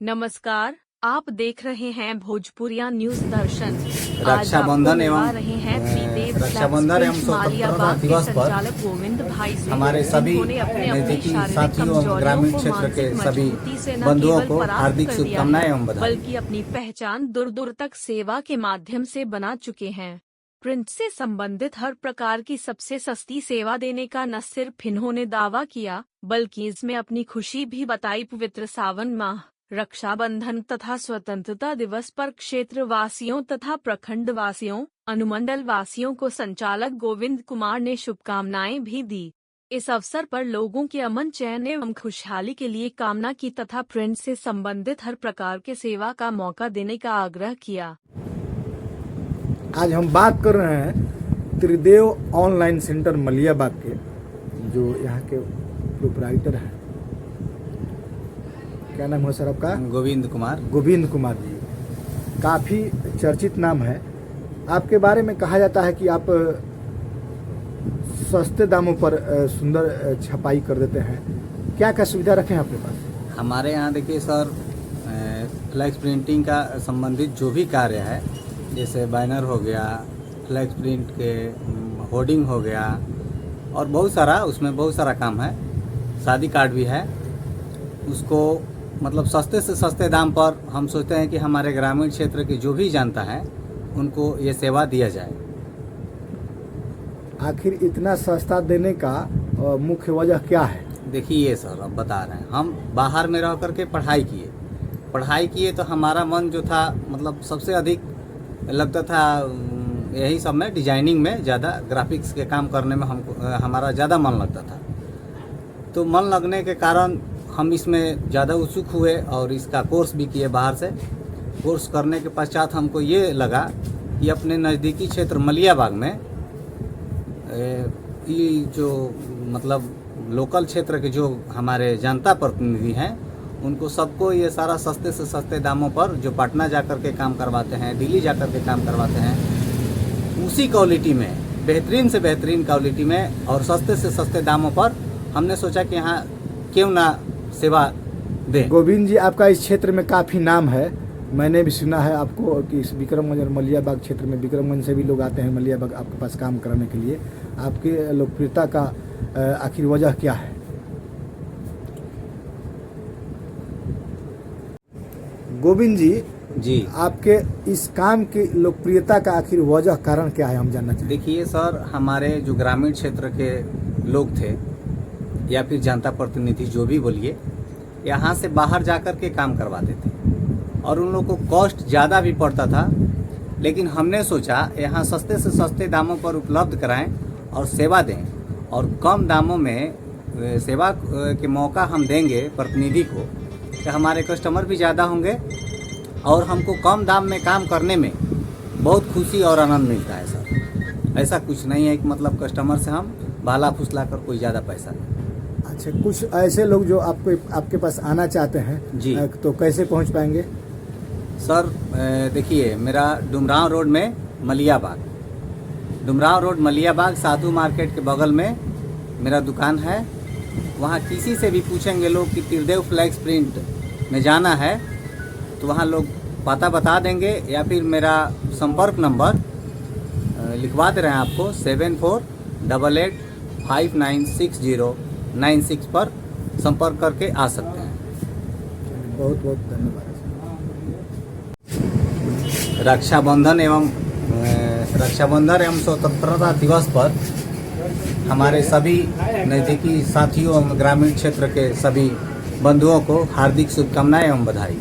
नमस्कार, आप देख रहे हैं भोजपुरिया न्यूज दर्शन। रक्षाबंधन एवं रक्षाबंधन एवं स्वतंत्रता दिवस पर गोविंद भाई हमारे सभी नजदीकी साथियों एवं ग्रामीण क्षेत्र के सभी बंधुओं को हार्दिक शुभकामनाएं एवं बधाई। बल्कि अपनी पहचान दूर दूर तक सेवा के माध्यम से बना चुके हैं। प्रिंट से संबंधित हर प्रकार की सबसे सस्ती सेवा देने का न सिर्फ इन्होंने दावा किया, बल्कि इसमें अपनी खुशी भी बताई। पवित्र सावन माह, रक्षाबंधन तथा स्वतंत्रता दिवस पर क्षेत्र वासियों तथा प्रखंड वासियों, अनुमंडल वासियों को संचालक गोविंद कुमार ने शुभकामनाएं भी दी। इस अवसर पर लोगों के अमन, चैन एवं खुशहाली के लिए कामना की तथा प्रिंट से संबंधित हर प्रकार के सेवा का मौका देने का आग्रह किया। आज हम बात कर रहे हैं त्रिदेव ऑनलाइन सेंटर मलियाबाग के, जो यहाँ के प्रोपराइटर हैं। क्या नाम है सर आपका? गोविंद कुमार जी। काफ़ी चर्चित नाम है। आपके बारे में कहा जाता है कि आप सस्ते दामों पर सुंदर छपाई कर देते हैं। क्या क्या सुविधा रखे हैं आपके पास? हमारे यहाँ देखिए सर, फ्लैक्स प्रिंटिंग का संबंधित जो भी कार्य है, जैसे बैनर हो गया, फ्लैक्स प्रिंट के होर्डिंग हो गया, और उसमें बहुत सारा काम है। शादी कार्ड भी है। उसको मतलब सस्ते से सस्ते दाम पर हम सोचते हैं कि हमारे ग्रामीण क्षेत्र के जो भी जानता है उनको ये सेवा दिया जाए। आखिर इतना सस्ता देने का मुख्य वजह क्या है? देखिए सर, अब बता रहे हैं, हम बाहर में रह करके पढ़ाई किए तो हमारा मन जो था, मतलब सबसे अधिक लगता था यही सब में, डिजाइनिंग में ज़्यादा, ग्राफिक्स के काम करने में हमारा ज़्यादा मन लगता था। तो मन लगने के कारण हम इसमें ज़्यादा उत्सुक हुए और इसका कोर्स भी किए बाहर से। कोर्स करने के पश्चात हमको ये लगा कि अपने नज़दीकी क्षेत्र मलियाबाग में ये जो मतलब लोकल क्षेत्र के जो हमारे जनता प्रतिनिधि हैं, उनको सबको ये सारा सस्ते से सस्ते दामों पर, जो पटना जाकर के काम करवाते हैं, दिल्ली जाकर के काम करवाते हैं, उसी क्वालिटी में, बेहतरीन से बेहतरीन क्वालिटी में और सस्ते से सस्ते दामों पर हमने सोचा कि यहाँ क्यों ना सेवा दें। गोविंद जी, आपका इस क्षेत्र में काफ़ी नाम है। मैंने भी सुना है आपको कि इस विक्रमगंज और मलियाबाग क्षेत्र में, विक्रमगंज से भी लोग आते हैं मलियाबाग आपके पास काम कराने के लिए। आपकी लोकप्रियता का आखिर वजह क्या है? गोविंद जी, आपके इस काम की लोकप्रियता का आखिर वजह, कारण क्या है, हम जानना चाहते हैं। देखिए सर, हमारे जो ग्रामीण क्षेत्र के लोग थे या फिर जनता प्रतिनिधि जो भी बोलिए, यहाँ से बाहर जाकर के काम करवाते थे और उन लोगों को कॉस्ट ज़्यादा भी पड़ता था। लेकिन हमने सोचा यहाँ सस्ते से सस्ते दामों पर उपलब्ध कराएं और सेवा दें, और कम दामों में सेवा के मौका हम देंगे प्रतिनिधि को, कि हमारे कस्टमर भी ज़्यादा होंगे और हमको कम दाम में काम करने में बहुत खुशी और आनंद मिलता है सर। ऐसा कुछ नहीं है कि मतलब कस्टमर से हम भाला फुसला कर कोई ज़्यादा पैसा लें। अच्छा, कुछ ऐसे लोग जो आपके पास आना चाहते हैं जी, तो कैसे पहुंच पाएंगे? सर देखिए, मेरा डुमरांव रोड में मलियाबाग, साधु मार्केट के बगल में मेरा दुकान है। वहाँ किसी से भी पूछेंगे लोग कि त्रिदेव फ्लैक्स प्रिंट में जाना है, तो वहाँ लोग पता बता देंगे, या फिर मेरा संपर्क नंबर लिखवा दे रहे हैं आपको, 7488596096 पर संपर्क करके आ सकते हैं। बहुत बहुत धन्यवाद। रक्षाबंधन एवं स्वतंत्रता दिवस पर हमारे सभी नज़दीकी साथियों एवं ग्रामीण क्षेत्र के सभी बंधुओं को हार्दिक शुभकामनाएं एवं बधाई।